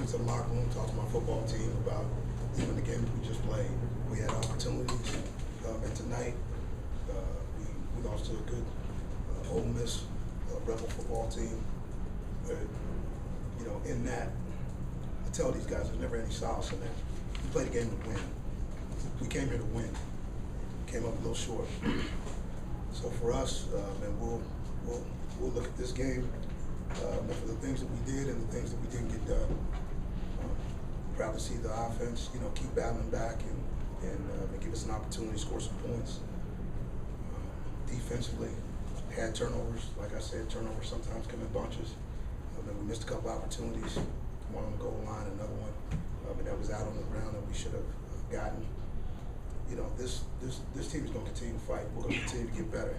into the locker room, talked to my football team about even the game that we just played. We had opportunities, and tonight we lost to a good Ole Miss Rebel football team. You know, in that, I tell these guys there's never any solace in that. We played a game to win. We came here to win. Came up a little short. So for us, and we'll look at this game for the things that we did and the things that we didn't get done. Proud to see the offense, you know, keep battling back and give us an opportunity to score some points. Defensively, had turnovers. Like I said, turnovers sometimes come in bunches. And we missed a couple opportunities. One on the goal line, another one, and that was out on the ground that we should have gotten. You know, this team is going to continue to fight. We're going to continue to get better,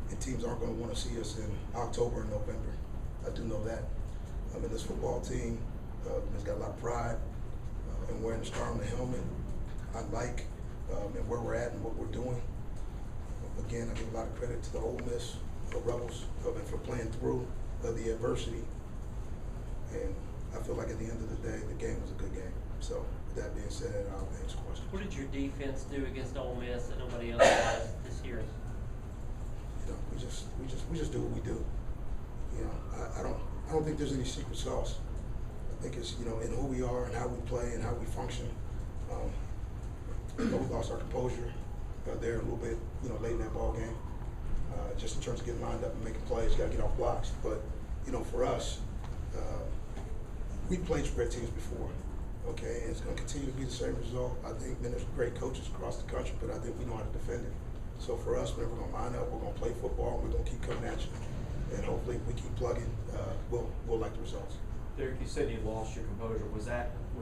and teams aren't going to want to see us in October and November. I do know that. I mean, this football team has got a lot of pride in wearing the star on the helmet. I like and where we're at and what we're doing. Again, I give a lot of credit to the Ole Miss Rebels for playing through the adversity. And I feel like at the end of the day, the game was a good game. So with that being said, I'll answer questions. What did your defense do against Ole Miss that nobody else has this year? You know, we just do what we do. You know, I don't think there's any secret sauce. I think it's, you know, in who we are and how we play and how we function. We lost our composure there a little bit, you know, late in that ball game. Just in terms of getting lined up and making plays, you got to get off blocks. But you know, for us, we played spread teams before, okay, and it's going to continue to be the same result. I think there's great coaches across the country, but I think we know how to defend it. So for us, whenever we're going to line up, we're going to play football, and we're going to keep coming at you. And hopefully, if we keep plugging, we'll like the results. Derek, you said you lost your composure. Was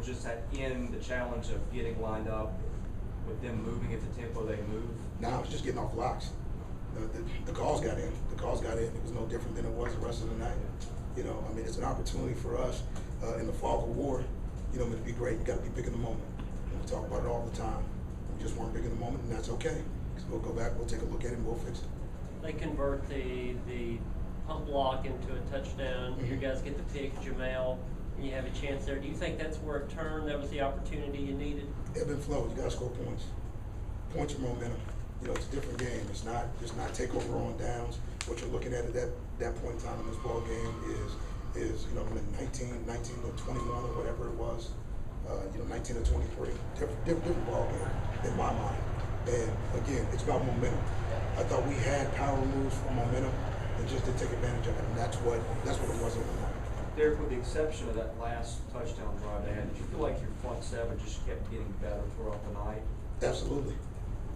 just that in the challenge of getting lined up with them moving at the tempo they move? No, it's just getting off blocks. The calls got in. The calls got in. It was no different than it was the rest of the night. You know, I mean, it's an opportunity for us in the fog of war. You know, to be great, you got to be big in the moment. And we talk about it all the time. We just weren't big in the moment, and that's okay. Because we'll go back, we'll take a look at it, and we'll fix it. They convert the pump block into a touchdown. Mm-hmm. Your guys get the pick, Jamal, and you have a chance there. Do you think that's where it turned? That was the opportunity you needed? Ebb and flow. You got to score points. Points are momentum. You know, it's a different game. It's not take over on downs. What you're looking at that point in time in this ball game is you know, 19 to 21 or whatever it was. You know, 19 to 23. Different ball game in my mind. And again, it's about momentum. I thought we had power moves for momentum and just didn't take advantage of it. And that's what it was in the night. Derek, with the exception of that last touchdown drive they had, did you feel like your front seven just kept getting better throughout the night? Absolutely.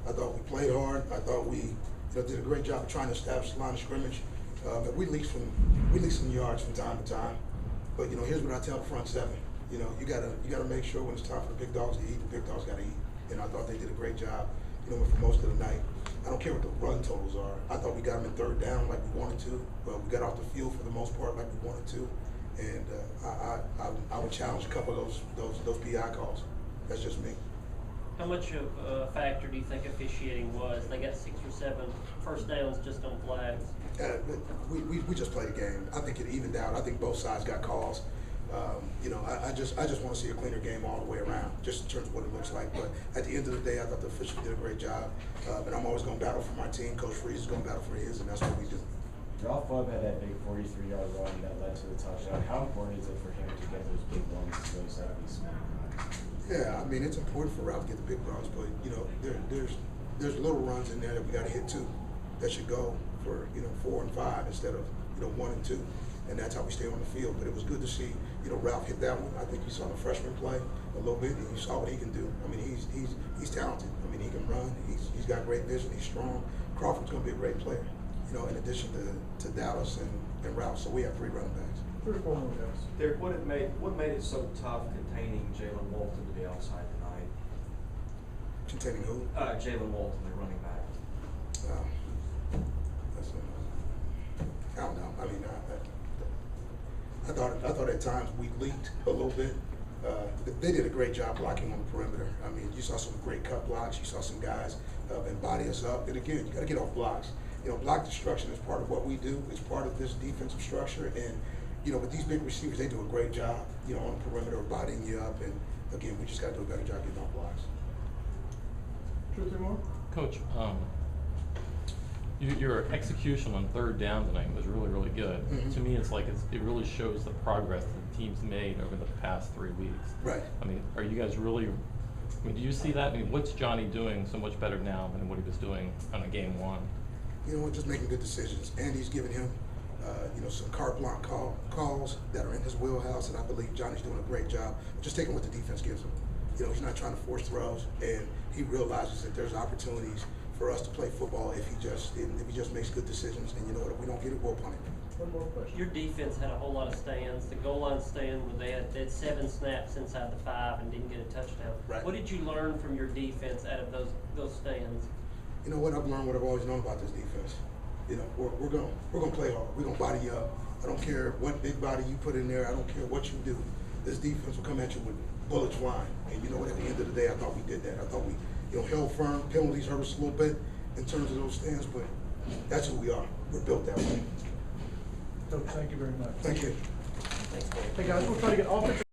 I thought we played hard. I thought we did a great job of trying to establish the line of scrimmage. But we leaked some yards from time to time. But you know, here's what I tell the front seven. You know, you gotta make sure when it's time for the big dogs to eat, the big dogs gotta eat. And I thought they did a great job, you know, for most of the night. I don't care what the run totals are. I thought we got them in third down like we wanted to, but we got off the field for the most part like we wanted to. And I would challenge a couple of those PI calls. That's just me. How much of a factor do you think officiating was? They got 6 or 7 first downs just on flags. We just played a game. I think it evened out. I think both sides got calls. You know, I just want to see a cleaner game all the way around, just in terms of what it looks like. But at the end of the day, I thought the officials did a great job. And I'm always going to battle for my team. Coach Freeze is going to battle for his, and that's what we do. Ralph Webb had that big 43-yard run that led to the touchdown. How important is it for him to get those big runs to go set these small runs? Yeah, I mean, it's important for Ralph to get the big runs, but you know, there's little runs in there that we got to hit too. That should go for 4 and 5 instead of 1 and 2, and that's how we stay on the field. But it was good to see Ralph hit that one. I think you saw the freshman play a little bit, and you saw what he can do. I mean, he's talented. I mean, he can run. He's got great vision. He's strong. Crawford's going to be a great player. You know, in addition to Dallas and Ralph. So we have 3 running backs. 3 or 4 more guys. Derek, what made it so tough containing Jalen Walton to be outside tonight? Containing who? Jalen Walton, the running back. I don't know. I mean, I thought at times we leaked a little bit. They did a great job blocking on the perimeter. I mean, you saw some great cut blocks. You saw some guys body us up. And again, you got to get off blocks. Block destruction is part of what we do. It's part of this defensive structure. And you know, but these big receivers, they do a great job, you know, on the perimeter of bodying you up. And again, we just got to do a better job getting off blocks. 2 or 3 more? Coach, your execution on third down tonight was really, really good. Mhm. To me, it really shows the progress that the team's made over the past 3 weeks. Right. I mean, are you guys really? I mean, do you see that? I mean, what's Johnny doing so much better now than what he was doing on a game one? You know what? Just making good decisions. Andy's giving him, you know, some carte blanche calls that are in his wheelhouse, and I believe Johnny's doing a great job of just taking what the defense gives him. You know, he's not trying to force throws, and he realizes that there's opportunities for us to play football if he just makes good decisions. And you know what? If we don't get it, we'll punt it. One more question. Your defense had a whole lot of stands. The goal line stand, where they had 7 snaps inside the 5 and didn't get a touchdown. Right. What did you learn from your defense out of those stands? You know what? I've learned what I've always known about this defense. You know, we're gonna play hard. We're gonna body you up. I don't care what big body you put in there. I don't care what you do. This defense will come at you with bullets flying. And you know what? At the end of the day, I thought we did that. I thought we, you know, held firm. Penalties hurt us a little bit in terms of those stands, but that's who we are. We're built that way. Coach, thank you very much. Thank you. Thanks, Dave. Hey guys, we'll try to get offensive